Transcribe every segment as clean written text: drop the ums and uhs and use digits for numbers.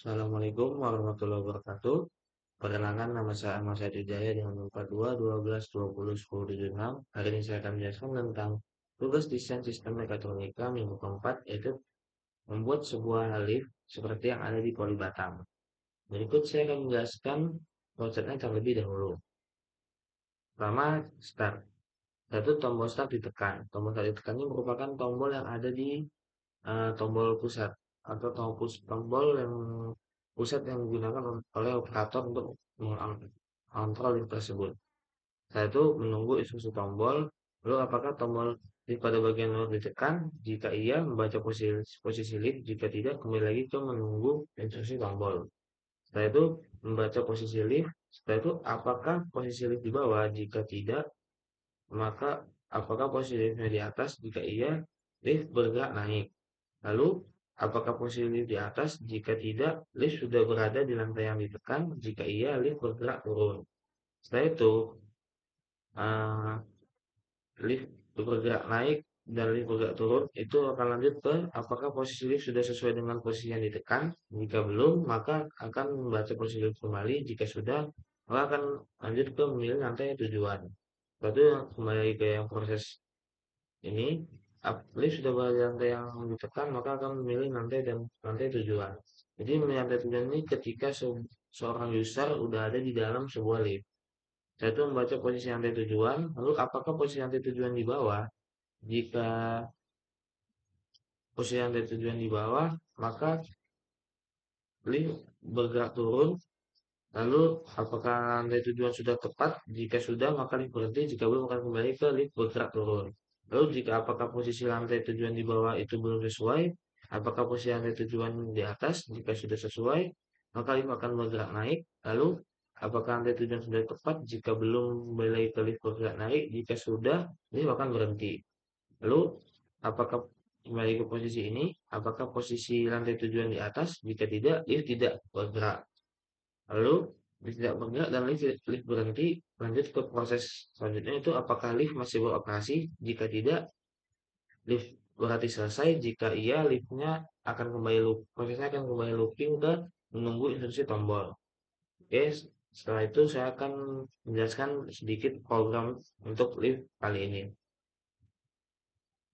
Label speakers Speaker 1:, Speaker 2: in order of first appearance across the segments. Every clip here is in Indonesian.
Speaker 1: Assalamualaikum warahmatullahi wabarakatuh. Perkenalkan nama saya Ahmad Said Hidayah dengan nomor 2 12 20 10 76. Hari ini saya akan menjelaskan tentang tugas desain sistem mekatronika minggu keempat, yaitu membuat sebuah lift seperti yang ada di Poli Batam. Berikut saya akan menjelaskan konsepnya terlebih dahulu. Pertama, start. Satu, tombol start ditekan. Tombol start ditekan ini merupakan tombol yang ada di tombol pusat atau tombol yang pusat yang digunakan oleh operator untuk mengontrol lift tersebut. Setelah itu menunggu instruksi tombol, lalu apakah tombol lift pada bagian luar ditekan? Jika iya, membaca posisi lift, jika tidak, kembali lagi ke menunggu instruksi tombol. Setelah itu membaca posisi lift, setelah itu apakah posisi lift di bawah? Jika tidak, maka apakah posisi liftnya di atas? Jika iya, lift bergerak naik. Lalu, apakah posisi lift di atas? Jika tidak, lift sudah berada di lantai yang ditekan. Jika iya, lift bergerak turun. Setelah itu, eh, lift bergerak naik dan lift bergerak turun. Itu akan lanjut ke apakah posisi lift sudah sesuai dengan posisi yang ditekan. Jika belum, maka akan membaca posisi lift kembali. Jika sudah, maka akan lanjut ke memilih lantai tujuan. Setelah itu kembali ke yang proses ini, lift sudah berada di lantai yang ditekan, maka akan memilih lantai dan lantai tujuan. Jadi memilih lantai tujuan ini ketika seorang user udah ada di dalam sebuah lift. Saya itu membaca posisi lantai tujuan, lalu apakah posisi lantai tujuan di bawah? Jika posisi lantai tujuan di bawah, maka lift bergerak turun. Lalu apakah lantai tujuan sudah tepat? Jika sudah, maka lift berhenti. Jika belum, akan kembali ke lift bergerak turun. Lalu jika apakah posisi lantai tujuan di bawah itu belum sesuai? Apakah posisi lantai tujuan di atas? Jika sudah sesuai, maka lift akan bergerak naik. Lalu apakah lantai tujuan sudah tepat? Jika belum, kembali lagi ke lift bergerak naik. Jika sudah, lift akan berhenti. Lalu apakah kembali ke posisi ini? Apakah posisi lantai tujuan di atas? Jika tidak, lift tidak bergerak. Lalu lift tidak bergerak dan lift berhenti, lanjut ke proses selanjutnya itu apakah lift masih beroperasi? Jika tidak, lift berarti selesai. Jika iya, liftnya akan kembali prosesnya akan kembali looping ke menunggu instruksi tombol. Oke, setelah itu saya akan menjelaskan sedikit program untuk lift kali ini.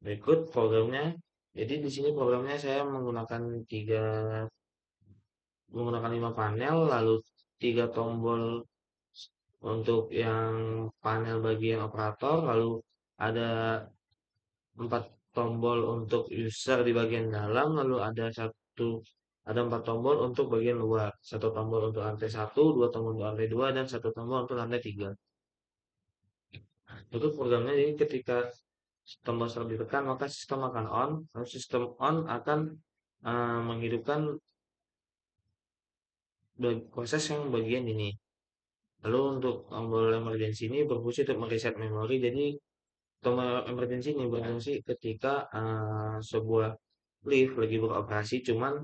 Speaker 1: Berikut programnya. Jadi di sini programnya saya menggunakan 5 panel, lalu 3 tombol untuk yang panel bagian operator, lalu ada 4 tombol untuk user di bagian dalam, lalu ada 4 tombol untuk bagian luar, satu tombol untuk lantai satu, 2 tombol untuk lantai 2, dan satu tombol untuk lantai 3. Itu programnya, jadi ketika tombol start ditekan, maka sistem akan on, lalu sistem on akan menghidupkan proses yang bagian ini. Lalu untuk tombol emergency ini berfungsi untuk mereset memori. Jadi tombol emergency ini berfungsi ketika sebuah lift lagi beroperasi, cuman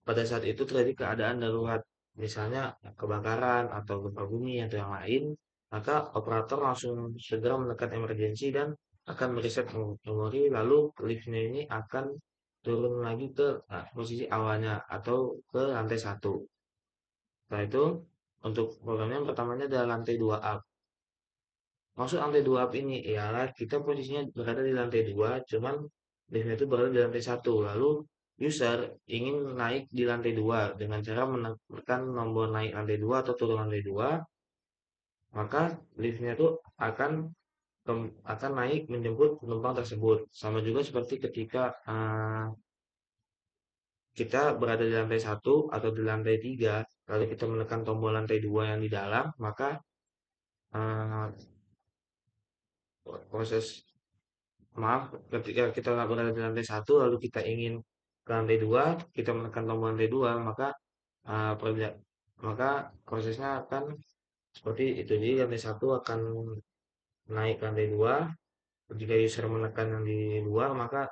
Speaker 1: pada saat itu terjadi keadaan darurat, misalnya kebakaran atau gempa bumi atau yang lain, maka operator langsung segera menekan emergency dan akan mereset memori, lalu liftnya ini akan turun lagi ke posisi awalnya atau ke lantai satu. Setelah itu untuk programnya yang pertamanya adalah lantai 2 up. Maksud lantai 2 up ini ialah kita posisinya berada di lantai 2, cuman liftnya itu berada di lantai satu. Lalu user ingin naik di lantai 2 dengan cara menekan tombol naik lantai 2 atau turun lantai 2, maka liftnya itu akan akan naik menjemput penumpang tersebut. Sama juga seperti ketika kita berada di lantai satu atau di lantai 3, lalu kita menekan tombol lantai 2 yang di dalam, maka eh, proses maaf, ketika kita nggak berada di lantai satu lalu kita ingin ke lantai 2, kita menekan tombol lantai 2, maka uh, maka prosesnya akan seperti itu. Jadi lantai satu akan naik ke lantai 2. Jika user menekan yang di luar, maka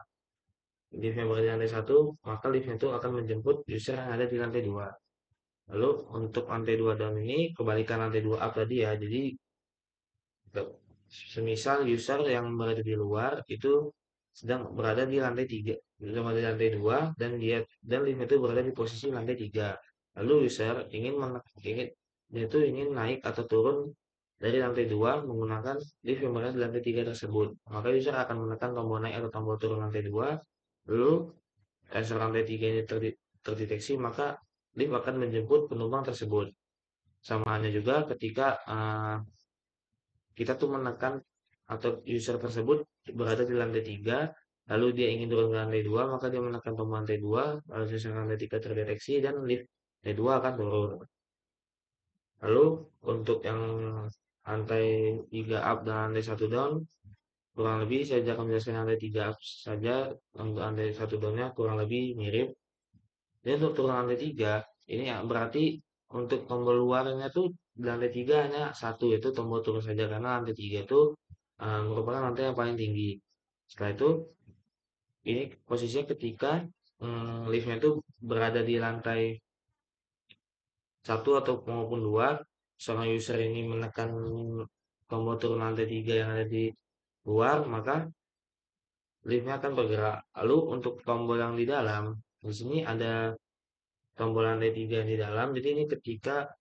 Speaker 1: liftnya berada di lantai satu, maka liftnya itu akan menjemput user yang ada di lantai 2. Lalu untuk lantai 2 down ini kebalikan lantai 2 up tadi ya. Jadi semisal user yang berada di luar itu sedang berada di lantai 3, di lantai 2, dan lift itu berada di posisi lantai 3. Lalu user ingin naik atau turun dari lantai 2 menggunakan lift yang berada di lantai 3 tersebut. Maka user akan menekan tombol naik atau tombol turun lantai 2. Lalu sensor lantai 3 ini terdeteksi, maka lift akan menjemput penumpang tersebut. Sama halnya juga ketika kita tuh menekan atau user tersebut berada di lantai 3, lalu dia ingin turun ke lantai 2, maka dia menekan tombol lantai 2, lalu sensor lantai 3 terdeteksi dan lift lantai 2 akan turun. Lalu untuk yang lantai 3 up dan lantai 1 down, kurang lebih saya akan menjelaskan lantai 3 up saja. Untuk lantai 1 downnya kurang lebih mirip. Jadi untuk turun lantai 3, ini ya berarti untuk tombol luarnya tuh di lantai 3 hanya satu, yaitu tombol turun saja, karena lantai 3 itu merupakan lantai yang paling tinggi. Setelah itu, ini posisinya ketika liftnya itu berada di lantai satu atau maupun 2, seorang user ini menekan tombol turun lantai 3 yang ada di luar, maka liftnya akan bergerak. Lalu untuk tombol yang di dalam, di sini ada tombol lantai 3 di dalam. Jadi ini ketika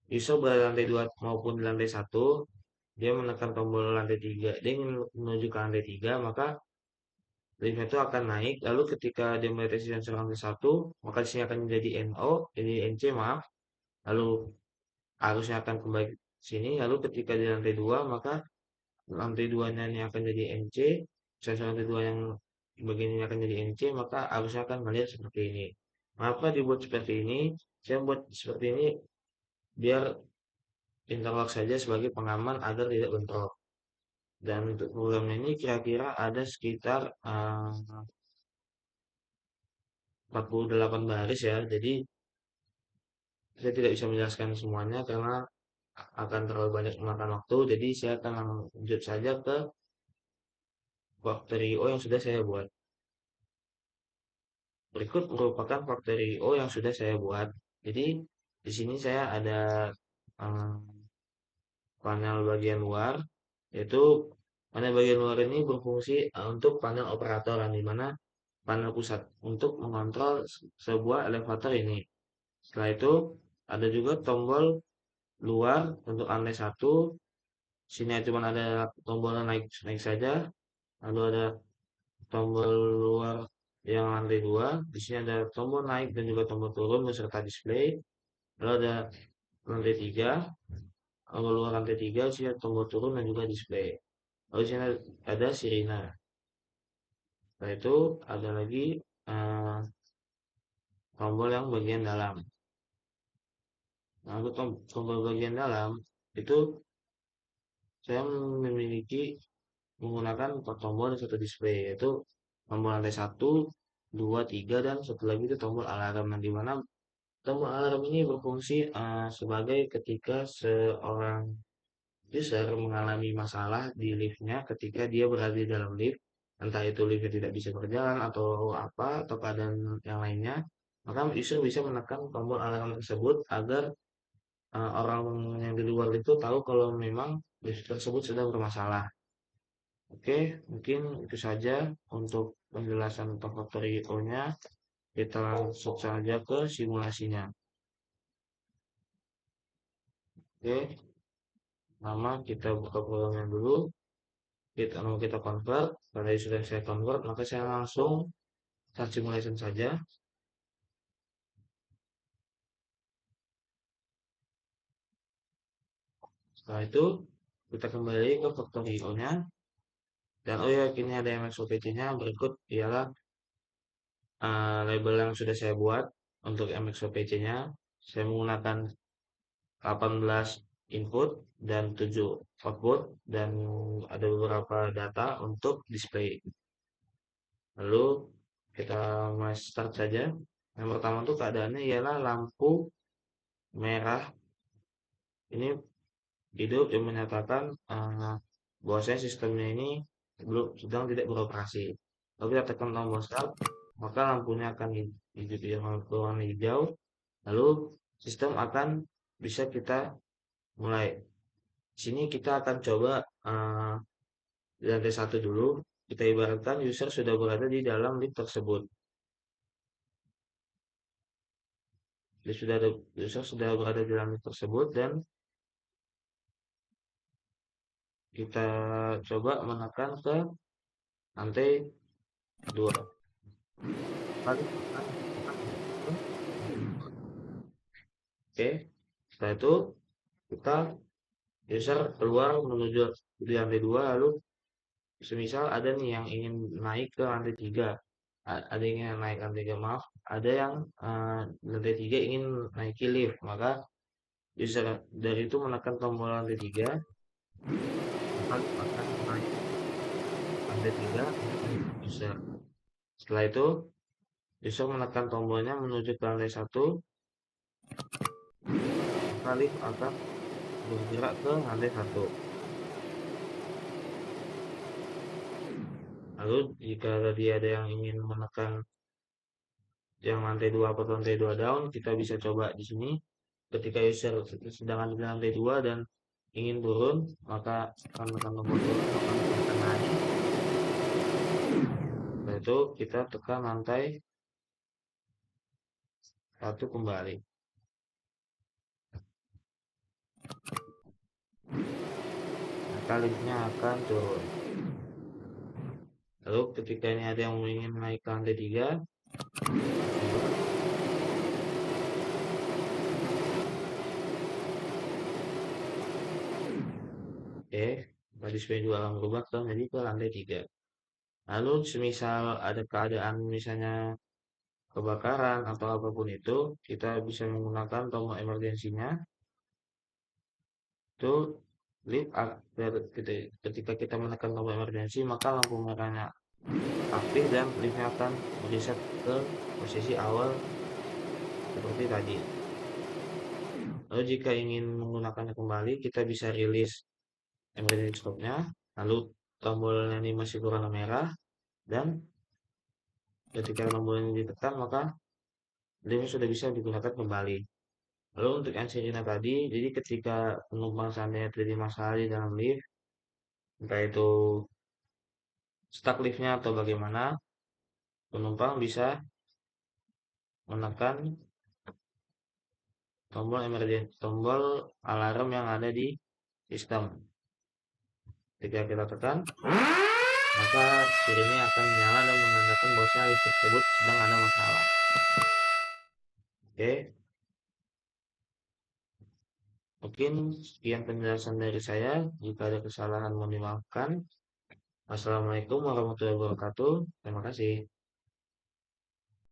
Speaker 1: user berada di lantai 2 maupun di lantai satu, dia menekan tombol lantai 3, dia ingin menuju ke lantai 3, maka liftnya itu akan naik. Lalu ketika dia mendeteksi sensor lantai satu, maka di sini akan menjadi NO, jadi NC maaf. Lalu arusnya akan kembali ke sini. Lalu ketika di lantai 2, maka lantai 2-nya ini akan jadi NC, sensor lantai 2 yang bagian ini akan jadi NC, maka arusnya akan melihat seperti ini. Mengapa dibuat seperti ini? Saya buat seperti ini biar interlock saja sebagai pengaman agar tidak bentrok. Dan untuk programnya ini kira-kira ada sekitar 48 baris ya. Jadi saya tidak bisa menjelaskan semuanya karena akan terlalu banyak memakan waktu. Jadi saya akan lanjut saja ke factory O yang sudah saya buat. Berikut merupakan factory O yang sudah saya buat. Jadi di sini saya ada eh, panel bagian luar, yaitu panel bagian luar ini berfungsi untuk panel operator, yang dimana panel pusat untuk mengontrol sebuah elevator ini. Setelah itu ada juga tombol luar untuk lantai satu. Sini cuma ada tombol naik naik saja. Lalu ada tombol luar yang lantai 2. Di sini ada tombol naik dan juga tombol turun beserta display. Lalu ada lantai 3, tombol luar lantai 3, di sini ada tombol turun dan juga display. Lalu di sini ada sirina. Setelah itu ada lagi eh, tombol yang bagian dalam. Nah, untuk tombol bagian dalam itu saya memiliki menggunakan 4 tombol dan 1 display, yaitu tombol lantai satu, 2, 3, dan satu lagi itu tombol alarm. Nah, di mana tombol alarm ini berfungsi sebagai ketika seorang user mengalami masalah di liftnya ketika dia berada di dalam lift, entah itu liftnya tidak bisa berjalan atau apa, atau keadaan yang lainnya, maka user bisa menekan tombol alarm tersebut agar orang yang di luar itu tahu kalau memang lift tersebut sedang bermasalah. Oke, mungkin itu saja untuk penjelasan tentang factory O-nya. Kita langsung saja ke simulasinya. Oke, pertama kita buka programnya dulu. Kita convert. Karena sudah saya convert, maka saya langsung start simulation saja. Setelah itu, kita kembali ke factory O-nya. Dan oh ya, ini ada MXOPC-nya. Berikut ialah label yang sudah saya buat untuk MXOPC-nya. Saya menggunakan 18 input dan 7 output, dan ada beberapa data untuk display. Lalu kita mulai start saja. Yang pertama tuh keadaannya ialah lampu merah ini hidup, yang menyatakan bahwasanya sistemnya ini belum sedang tidak beroperasi. Lalu kita tekan tombol start, maka lampunya akan hidup yang berwarna hijau. Lalu sistem akan bisa kita mulai. Di sini kita akan coba di lantai satu dulu. kita ibaratkan user sudah berada di dalam lift tersebut. User sudah berada di dalam lift tersebut dan kita coba menekan ke lantai 2. Kali akan menekan ke lantai 2. Oke, setelah itu kita user keluar menuju di lantai 2, lalu semisal ada nih yang ingin naik ke lantai 3, ada yang ingin naik lantai 3, maaf, ada yang lantai 3 ingin naiki lift, maka user dari itu menekan tombol lantai 3, maka lift akan naik lantai 3 untuk menjemput user. Setelah itu user menekan tombolnya menuju ke lantai 1, maka lift akan bergerak ke lantai 1. Lalu jika tadi ada yang ingin menekan yang lantai 2 atau lantai 2 down, kita bisa coba di sini. Ketika user sedang ada di lantai 2 dan ingin turun, maka akan tekan tombol turun, maka lift akan naik. Setelah itu kita tekan lantai 1 kembali. Maka liftnya akan turun. Lalu ketika ini ada yang ingin naik ke lantai 3, kita coba. Oke, tadi display juga akan berubah jadi ke lantai 3. Lalu semisal ada keadaan misalnya kebakaran atau apapun itu, kita bisa menggunakan tombol emergensinya. Itu lift ketika kita menekan tombol emergensi, maka lampu merahnya aktif dan liftnya akan reset ke posisi awal seperti tadi. Lalu jika ingin menggunakannya kembali, kita bisa rilis emergency stop-nya, lalu tombolnya ini masih berwarna merah, dan ketika tombol ini ditekan, maka liftnya sudah bisa digunakan kembali. Lalu untuk yang sirine tadi, jadi ketika penumpang seandainya terjadi masalah di dalam lift, entah itu stuck liftnya atau bagaimana, penumpang bisa menekan tombol alarm yang ada di sistem. Ketika kita tekan, maka sirine akan menyala dan menandakan bahwa lift tersebut sedang ada masalah. Oke, mungkin sekian penjelasan dari saya. Jika ada kesalahan mohon dimaafkan. Wassalamualaikum warahmatullahi wabarakatuh. Terima kasih.